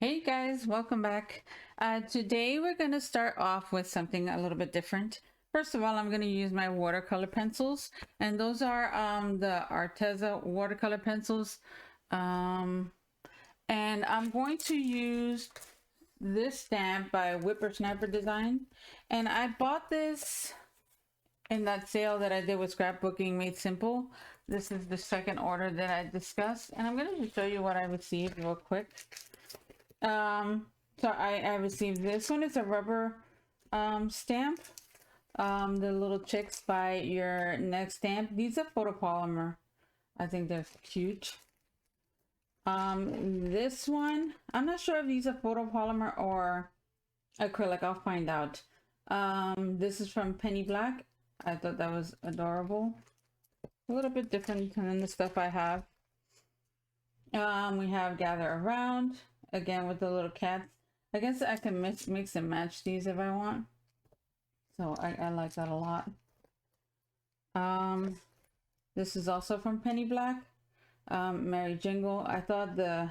Hey guys, welcome back. Today we're going to start off with something a little bit different. First of all, I'm going to use my watercolor pencils, and those are the Arteza watercolor pencils. Um, and I'm going to use this stamp by Whippersnapper Design. And I bought this in that sale that I did with Scrapbooking Made Simple. This is the second order that I discussed, and I'm going to show you what I received real quick. So I received this one. It's a rubber stamp. The little chicks by your next stamp. These are photopolymer. I think they're cute. This one, I'm not sure if these are photopolymer or acrylic. I'll find out. This is from Penny Black. I thought that was adorable. A little bit different than the stuff I have. We have Gather Around. Again, with the little cats. I guess I can mix and match these if I want. So I like that a lot. This is also from Penny Black. Merry Jingle. I thought the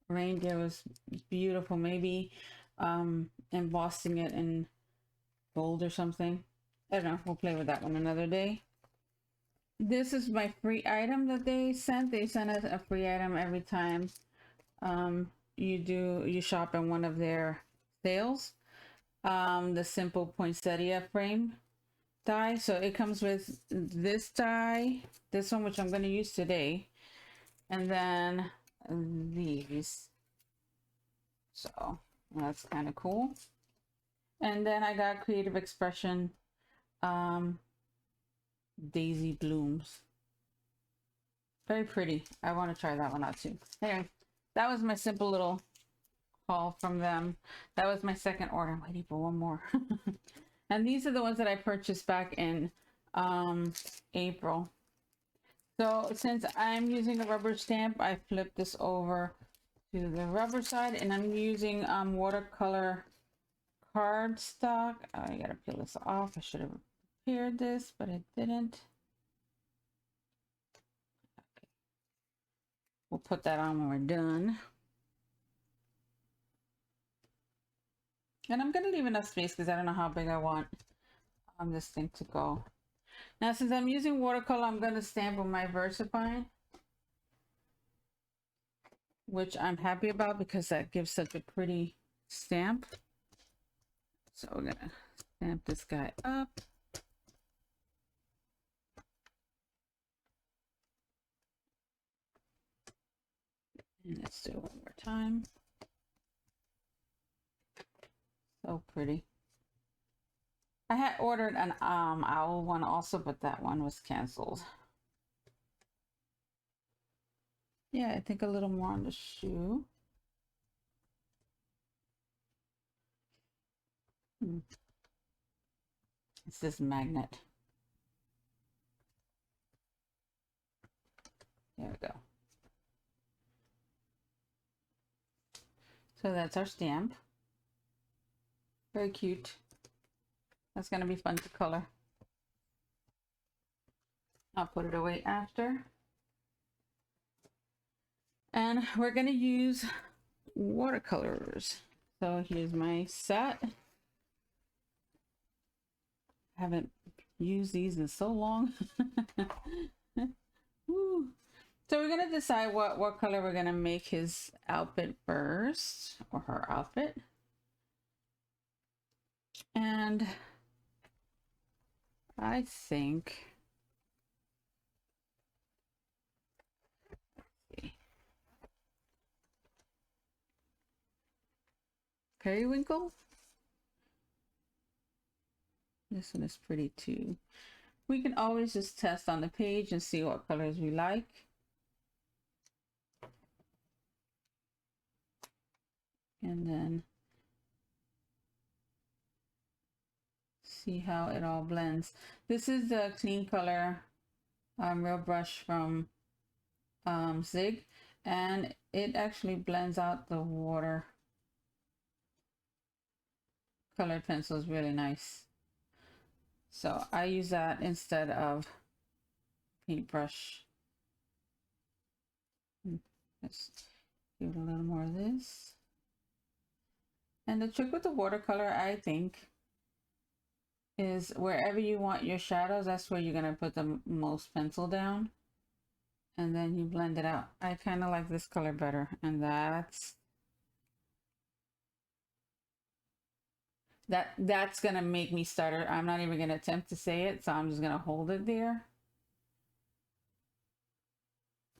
reindeer was beautiful. Maybe embossing it in gold or something. I don't know. We'll play with that one another day. This is my free item that they sent. They sent us a free item every time you shop in one of their sales. The simple poinsettia frame die. So it comes with this die, this one, which I'm going to use today, and then these. So that's kind of cool. And then I got Creative Expression Daisy Blooms. Very pretty. I want to try that one out too. Anyway, that was my simple little haul from them. That was my second order. I'm waiting for one more. And these are the ones that I purchased back in April. So since I'm using a rubber stamp, I flipped this over to the rubber side, and I'm using watercolor cardstock. I gotta peel this off. I should have prepared this, but I didn't. Okay. We'll put that on when we're done. And I'm going to leave enough space because I don't know how big I want this thing to go. Now, since I'm using watercolor, I'm going to stamp with my VersaFine, which I'm happy about because that gives such a pretty stamp. So we're going to stamp this guy up. And let's do it one more time. So pretty. I had ordered an owl one also, but that one was canceled. Yeah, I think a little more on the shoe. It's this magnet. There we go. So that's our stamp. Very cute. That's going to be fun to color. I'll put it away after. And we're going to use watercolors. So here's my set. I haven't used these in so long. So we're going to decide what color we're going to make his outfit first, or her outfit. And I think, let's see, periwinkle. This one is pretty too. We can always just test on the page and see what colors we like. And then see how it all blends. This is the clean color real brush from Zig, and it actually blends out the water colored pencils really nice. So I use that instead of paintbrush. Let's give it a little more of this. And the trick with the watercolor, I think, is wherever you want your shadows, that's where you're going to put the most pencil down. And then you blend it out. I kind of like this color better. And that's going to make me stutter. I'm not even going to attempt to say it. So I'm just going to hold it there.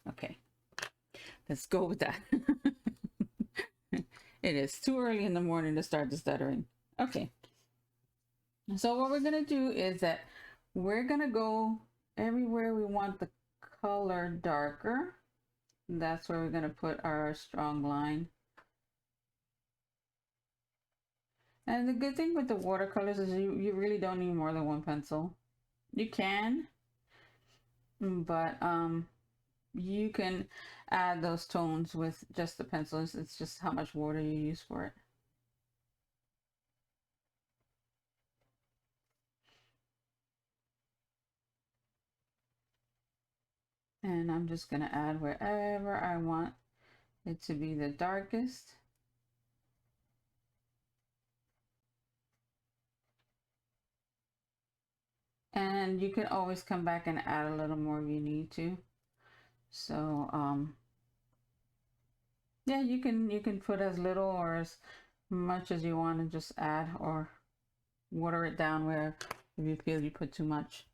Okay. Let's go with that. It is too early in the morning to start the stuttering. Okay. So what we're going to do is that we're going to go everywhere we want the color darker. That's where we're going to put our strong line. And the good thing with the watercolors is you really don't need more than one pencil. You can, but you can add those tones with just the pencils. It's just how much water you use for it. And I'm just going to add wherever I want it to be the darkest. And you can always come back and add a little more if you need to. So yeah, you can put as little or as much as you want and just add or water it down where if you feel you put too much.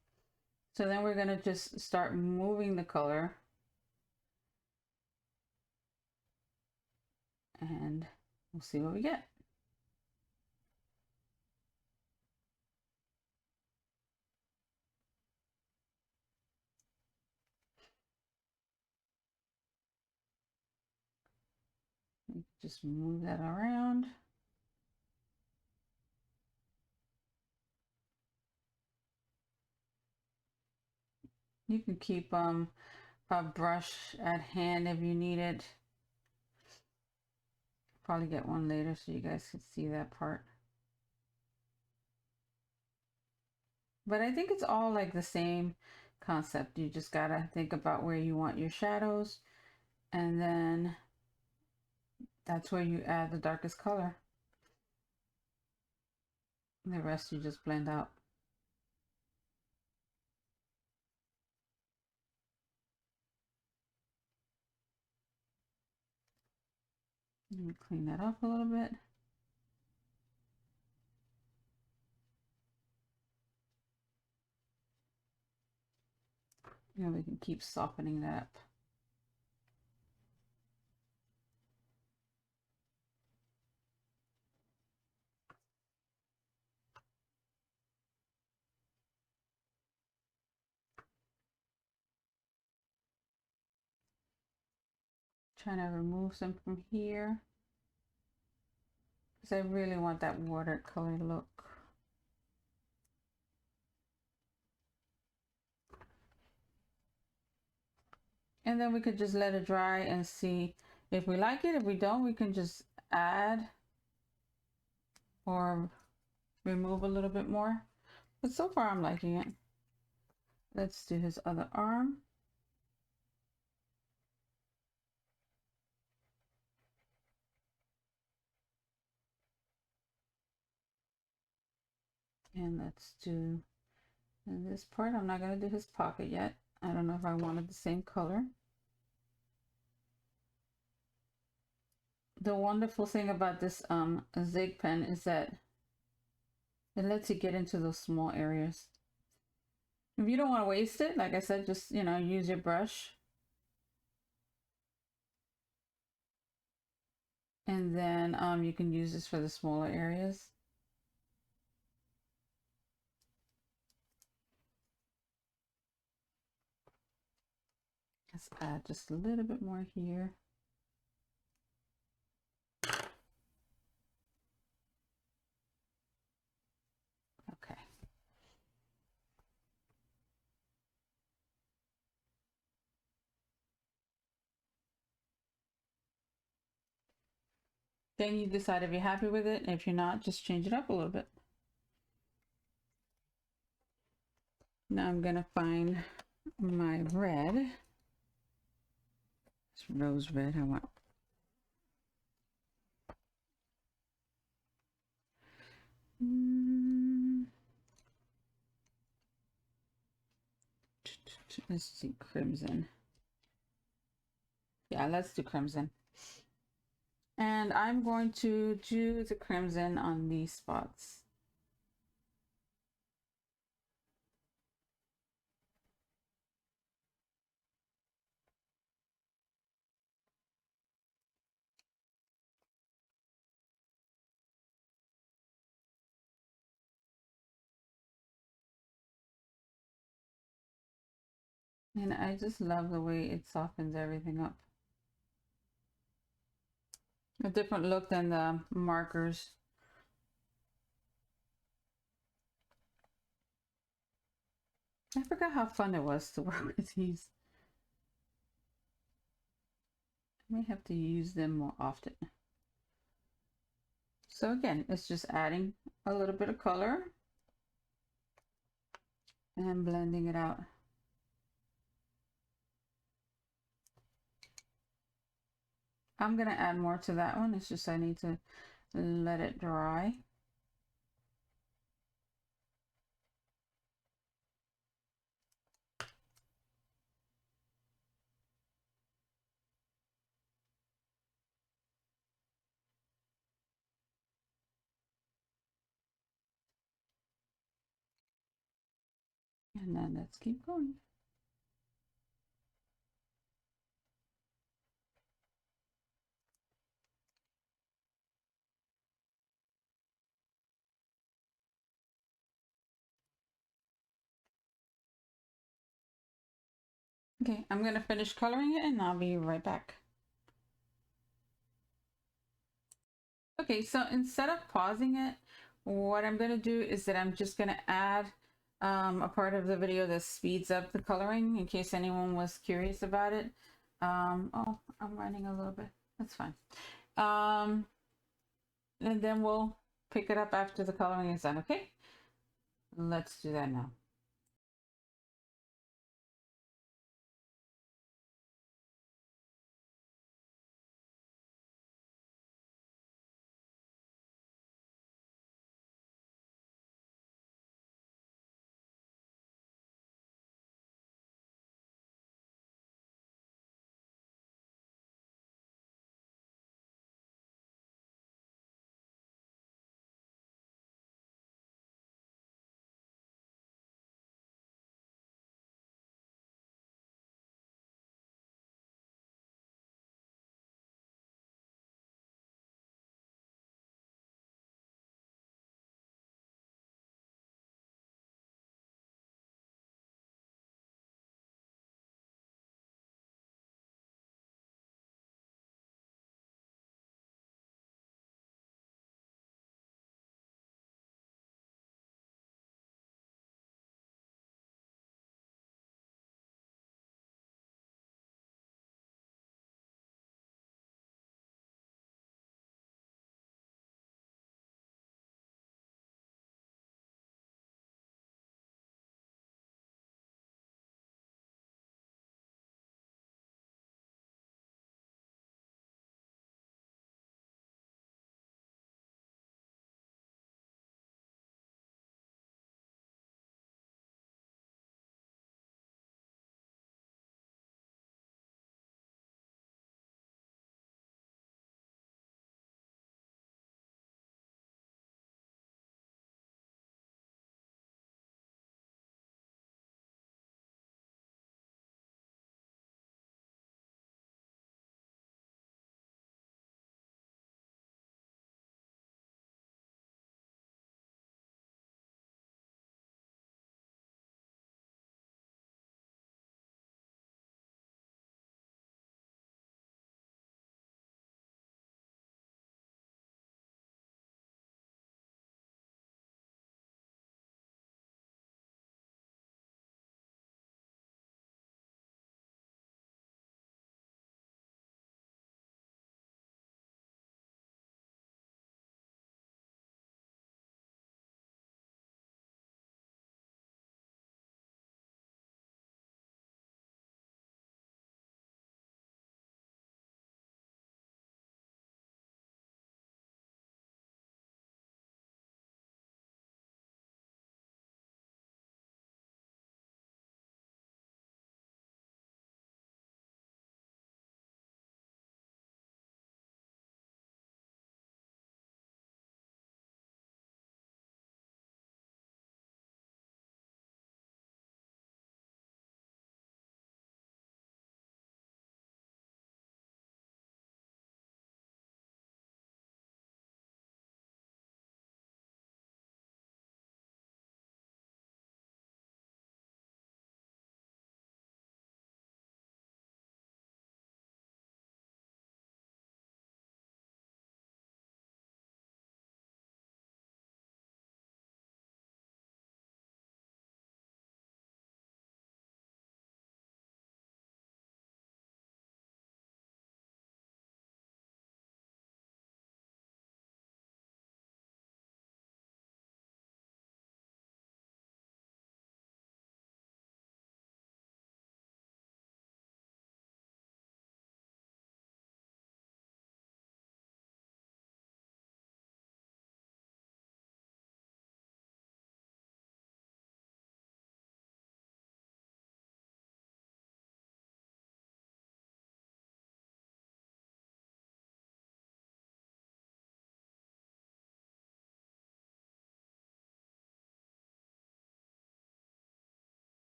So then we're going to just start moving the color. And we'll see what we get. Just move that around. You can keep a brush at hand if you need it. Probably get one later so you guys can see that part. But I think it's all like the same concept. You just gotta think about where you want your shadows, and then that's where you add the darkest color. And the rest you just blend out. Let me clean that up a little bit. And we can keep softening that up. Trying to remove some from here because I really want that watercolor look. And then we could just let it dry and see if we like it. If we don't, we can just add or remove a little bit more. But so far I'm liking it. Let's do his other arm. And let's do in this part. I'm not going to do his pocket yet. I don't know if I wanted the same color. The wonderful thing about this Zig pen is that it lets you get into those small areas. If you don't want to waste it, like I said, just, you know, use your brush. And then you can use this for the smaller areas. Let's add just a little bit more here. Okay. Then you decide if you're happy with it. If you're not, just change it up a little bit. Now I'm gonna find my red. It's rose red I want. Let's see, crimson. Yeah, let's do crimson. And I'm going to do the crimson on these spots. And I just love the way it softens everything up. A different look than the markers. I forgot how fun it was to work with these. I may have to use them more often. So again, it's just adding a little bit of color and blending it out. I'm gonna add more to that one. It's just I need to let it dry. And then let's keep going. Okay, I'm gonna finish coloring it and I'll be right back. Okay, so instead of pausing it, what I'm gonna do is that I'm just gonna add a part of the video that speeds up the coloring in case anyone was curious about it. Oh, I'm running a little bit. That's fine. And then we'll pick it up after the coloring is done, okay? Let's do that now.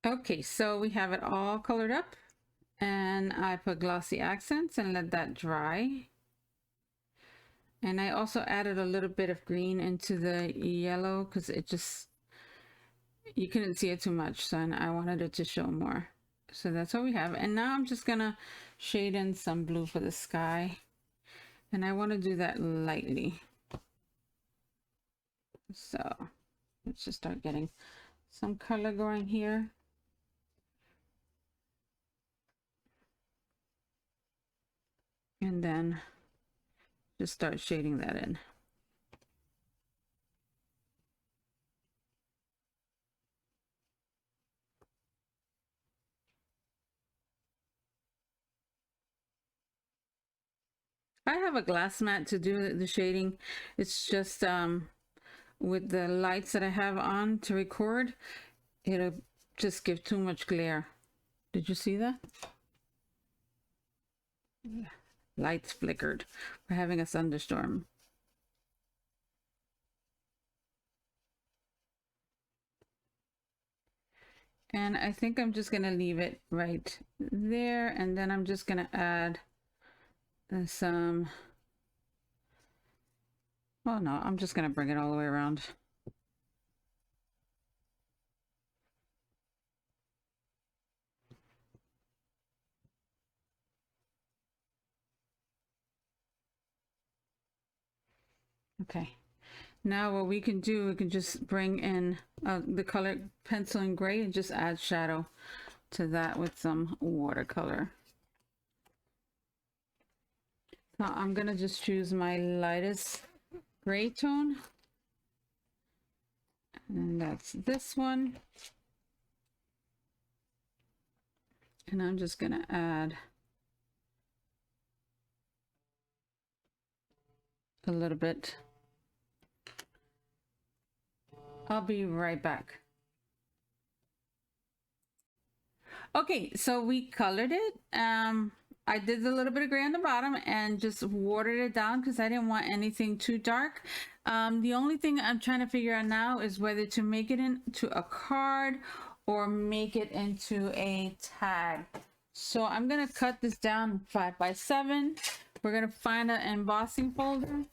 Okay, so we have it all colored up, and I put glossy accents and let that dry. And I also added a little bit of green into the yellow because it just, you couldn't see it too much, so I wanted it to show more. So that's what we have. And now I'm just gonna shade in some blue for the sky. And I want to do that lightly. So let's just start getting some color going here. And then just start shading that in. I have a glass mat to do the shading. It's just with the lights that I have on to record, it'll just give too much glare. Did you see that? Lights flickered. We're having a thunderstorm. And I think I'm just gonna leave it right there, and then I'm just gonna add some, oh no, I'm just gonna bring it all the way around. Okay, now what we can do, we can just bring in the color pencil in gray and just add shadow to that with some watercolor. So I'm gonna just choose my lightest gray tone, and that's this one. And I'm just gonna add a little bit. I'll be right back. Okay, so we colored it. I did a little bit of gray on the bottom and just watered it down because I didn't want anything too dark. The only thing I'm trying to figure out now is whether to make it into a card or make it into a tag. So I'm gonna cut this down 5 by 7. We're gonna find an embossing folder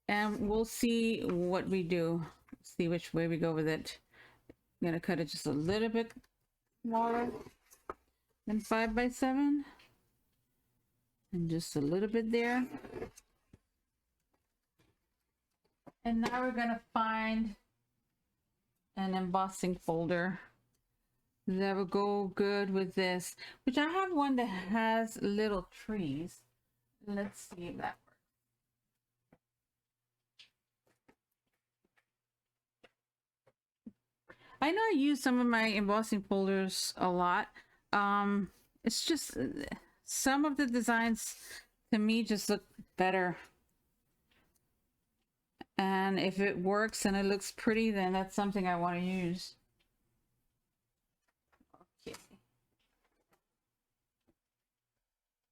and we'll see what we do. See which way we go with it. I'm gonna cut it just a little bit smaller than 5 by 7. And just a little bit there. And now we're gonna find an embossing folder that will go good with this, which I have one that has little trees. Let's see if that works. I know I use some of my embossing folders a lot. It's just some of the designs to me just look better. And if it works and it looks pretty, then that's something I want to use. Okay.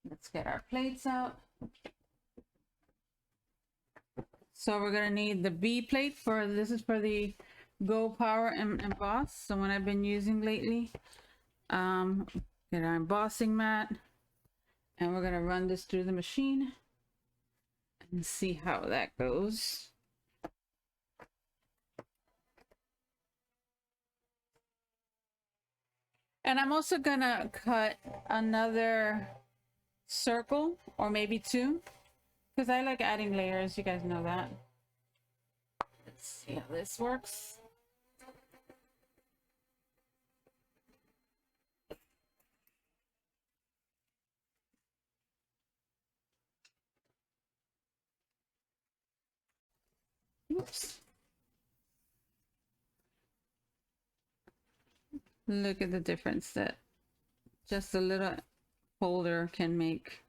Let's get our plates out. So we're gonna need the B plate for, this is for the Go Power and Emboss, the one I've been using lately. Get our embossing mat, and we're gonna run this through the machine and see how that goes. And I'm also gonna cut another circle, or maybe 2, because I like adding layers, you guys know that. Let's see how this works. Oops. Look at the difference that just a little folder can make.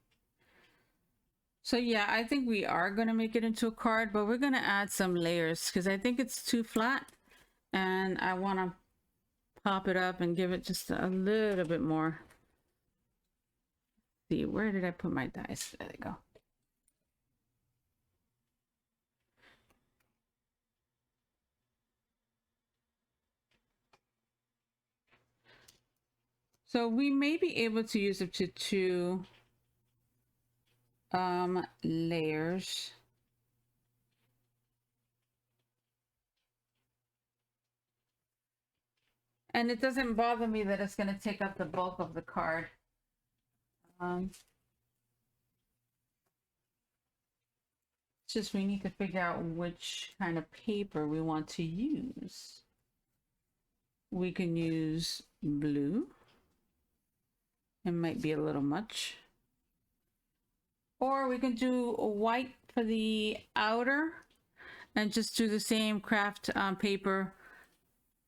So yeah, I think we are going to make it into a card, but we're going to add some layers because I think it's too flat and I want to pop it up and give it just a little bit more. Let's see, where did I put my dice? There they go. So we may be able to use up to 2 layers. And it doesn't bother me that it's going to take up the bulk of the card. It's just we need to figure out which kind of paper we want to use. We can use blue. It might be a little much. Or we can do white for the outer and just do the same craft paper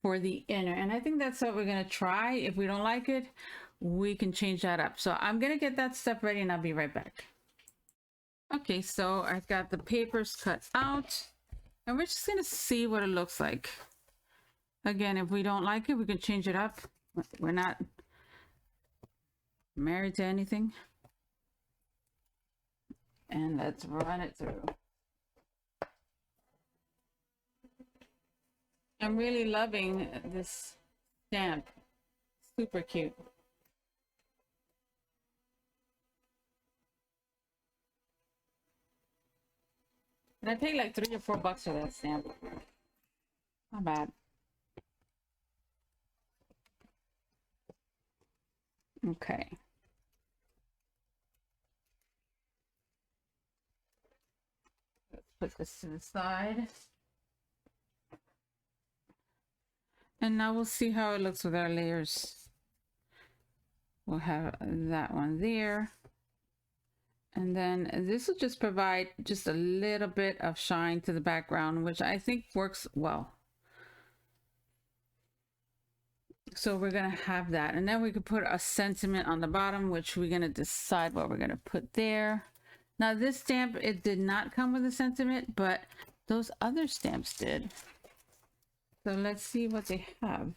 for the inner. And I think that's what we're going to try. If we don't like it, we can change that up. So I'm going to get that stuff ready and I'll be right back. Okay, so I've got the papers cut out and we're just going to see what it looks like. Again, if we don't like it, we can change it up. We're not married to anything. And let's run it through. I'm really loving this stamp. Super cute. And I paid like $3 or $4 for that stamp. Not bad. Okay. Let's put this to the side. And now we'll see how it looks with our layers. We'll have that one there. And then this will just provide just a little bit of shine to the background, which I think works well. So we're going to have that. And then we could put a sentiment on the bottom, which we're going to decide what we're going to put there. Now this stamp, it did not come with a sentiment, but those other stamps did. So let's see what they have.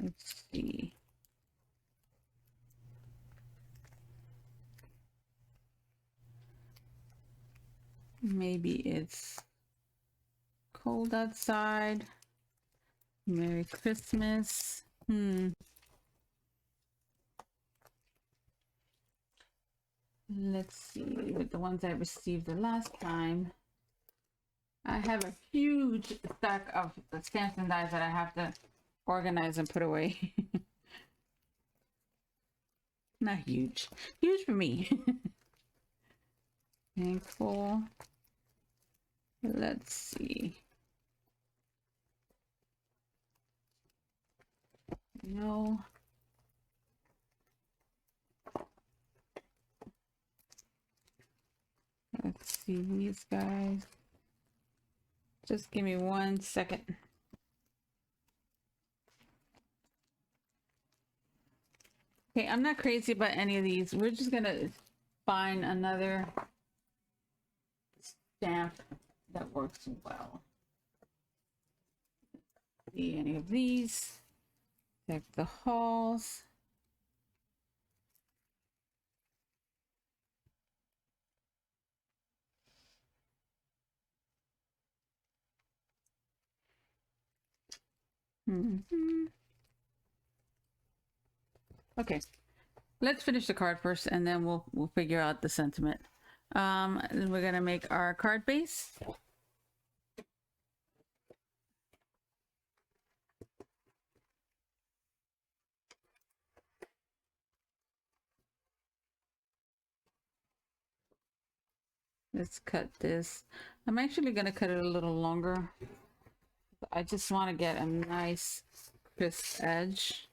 Let's see. Maybe it's cold outside. Merry Christmas. Let's see, with the ones I received the last time. I have a huge stack of stamps and dies that I have to organize and put away. Not huge. Huge for me. Thankful. Let's see. No. Let's see these guys. Just give me 1 second. Okay, I'm not crazy about any of these. We're just gonna find another stamp that works well. See any of these? Check the Holtz. Okay, let's finish the card first, and then we'll figure out the sentiment. Then we're gonna make our card base. Let's cut this. I'm actually gonna cut it a little longer. I just want to get a nice crisp edge.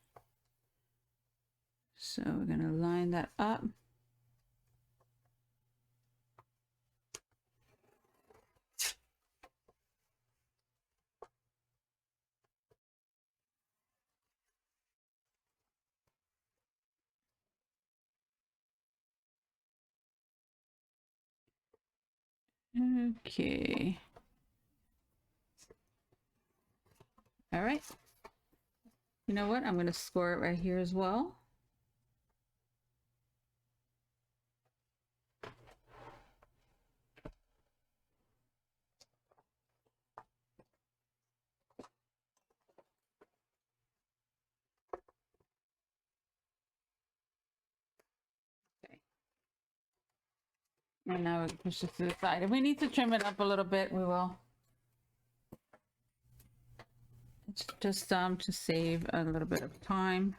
So we're gonna line that up. Okay. All right. You know what? I'm going to score it right here as well. And now we can push it to the side. If we need to trim it up a little bit, we will. It's just to save a little bit of time.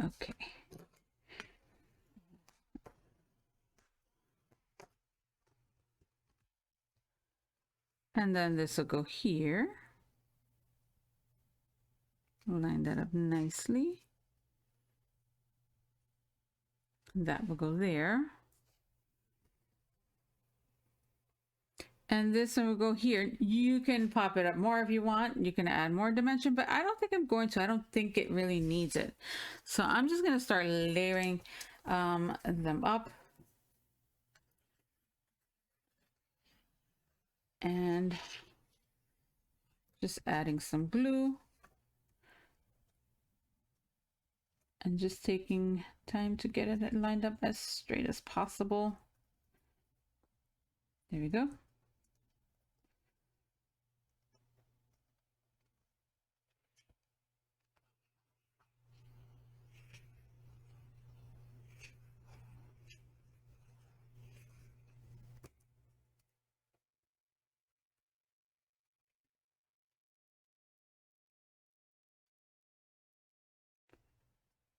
Okay. And then this will go here. Line that up nicely. That will go there. And this one will go here. You can pop it up more if you want. You can add more dimension, but I don't think I'm going to. I don't think it really needs it. So I'm just going to start layering them up. And just adding some glue. And just taking time to get it lined up as straight as possible. There we go.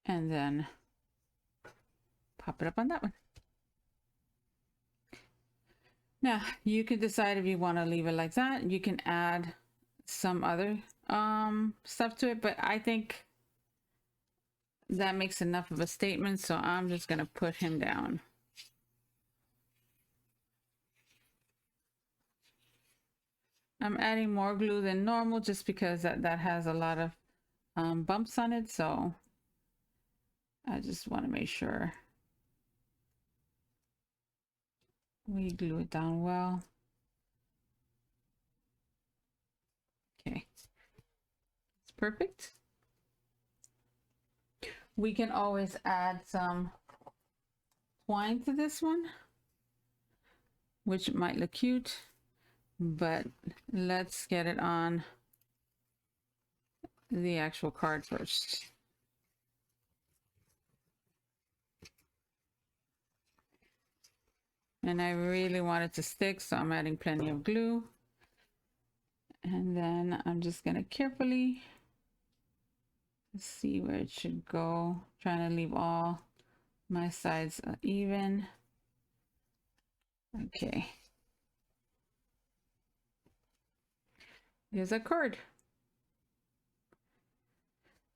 And then pop it up on that one. Now you can decide if you want to leave it like that. You can add some other stuff to it, but I think that makes enough of a statement, so I'm just gonna put him down. I'm adding more glue than normal just because that has a lot of bumps on it, so I just want to make sure we glue it down well. Okay, it's perfect. We can always add some twine to this one, which might look cute, but let's get it on the actual card first. And I really want it to stick, so I'm adding plenty of glue. And then I'm just gonna carefully see where it should go, trying to leave all my sides even. Okay. Here's a card.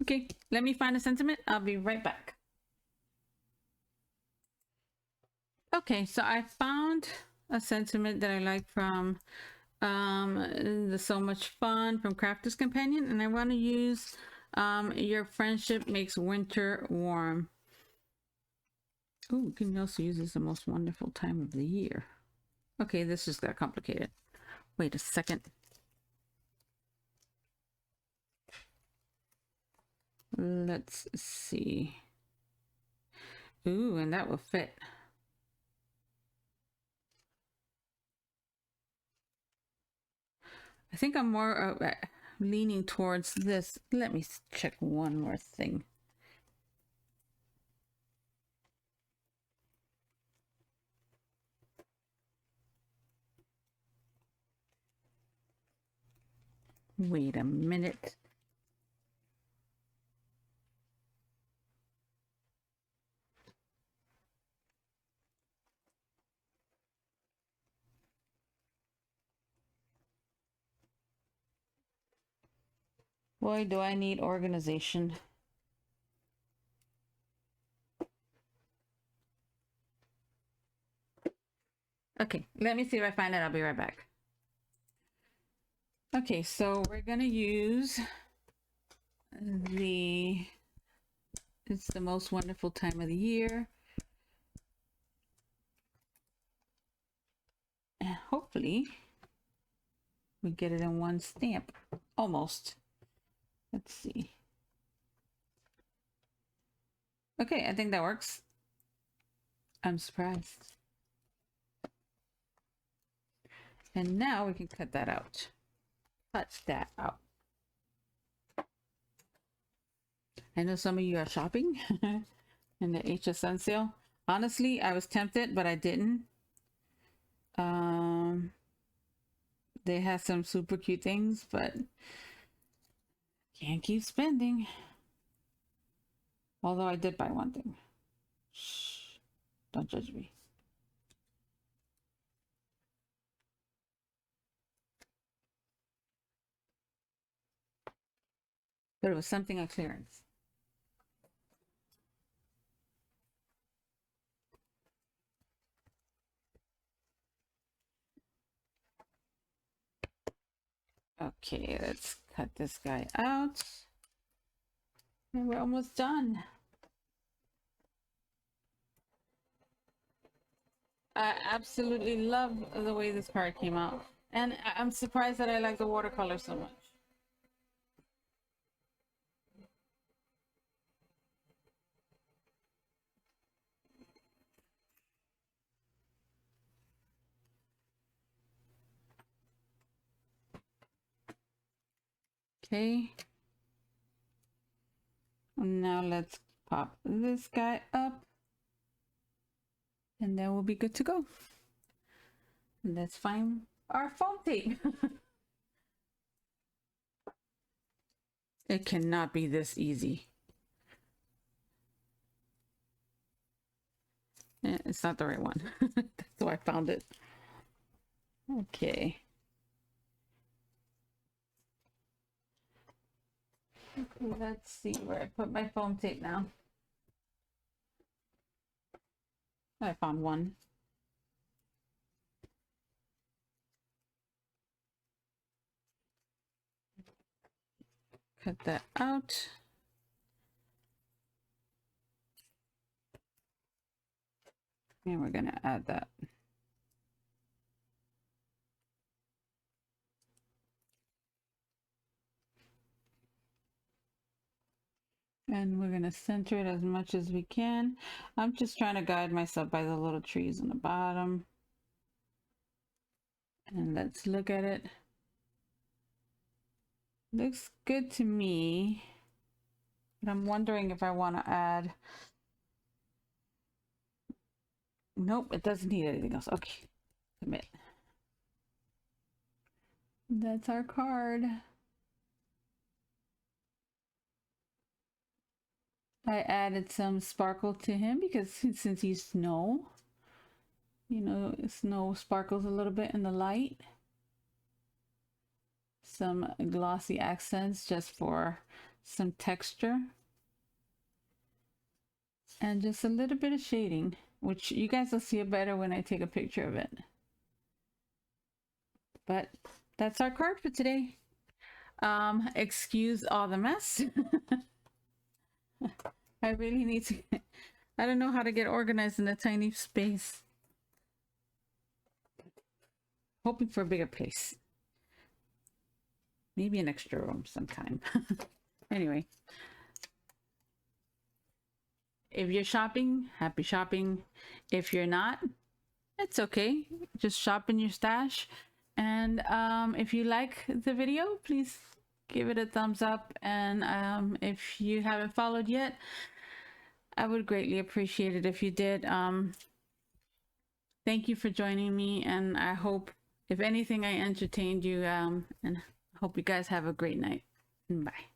Okay, let me find a sentiment. I'll be right back. Okay, so I found a sentiment that I like from the So Much Fun from Crafter's Companion, and I want to use your friendship makes winter warm. Oh, you can also use this the most wonderful time of the year. Okay, this just got complicated. Wait a second. Let's see. Ooh, and that will fit. I think I'm more leaning towards this. Let me check one more thing. Wait a minute. Boy, do I need organization. Okay, let me see if I find it. I'll be right back. Okay, so we're gonna use it's the most wonderful time of the year. And hopefully we get it in one stamp. Almost. Let's see. Okay, I think that works. I'm surprised. And now we can cut that out. Cut that out. I know some of you are shopping in the HSN sale. Honestly, I was tempted, but I didn't. They have some super cute things, but can't keep spending. Although I did buy one thing. Shh, don't judge me. But it was something on clearance. Okay, let's cut this guy out. And we're almost done. I absolutely love the way this card came out. And I'm surprised that I like the watercolor so much. Okay. Now let's pop this guy up. And then we'll be good to go. And let's find our foam tape. It cannot be this easy. It's not the right one. That's why I found it. Okay. Let's see where I put my foam tape now. I found one. Cut that out. And we're gonna add that. And we're gonna center it as much as we can. I'm just trying to guide myself by the little trees on the bottom. And let's look at it. Looks good to me. But I'm wondering if I want to add. Nope, it doesn't need anything else. Okay, submit. That's our card. I added some sparkle to him because since he's snow, you know, snow sparkles a little bit in the light. Some glossy accents just for some texture. And just a little bit of shading, which you guys will see it better when I take a picture of it. But that's our card for today. Excuse all the mess. I really need to, I don't know how to get organized in a tiny space. Hoping for a bigger place. Maybe an extra room sometime. Anyway. If you're shopping, happy shopping. If you're not, it's okay. Just shop in your stash. And if you like the video, please give it a thumbs up. And if you haven't followed yet, I would greatly appreciate it if you did. Thank you for joining me. And I hope, if anything, I entertained you. And I hope you guys have a great night. Bye.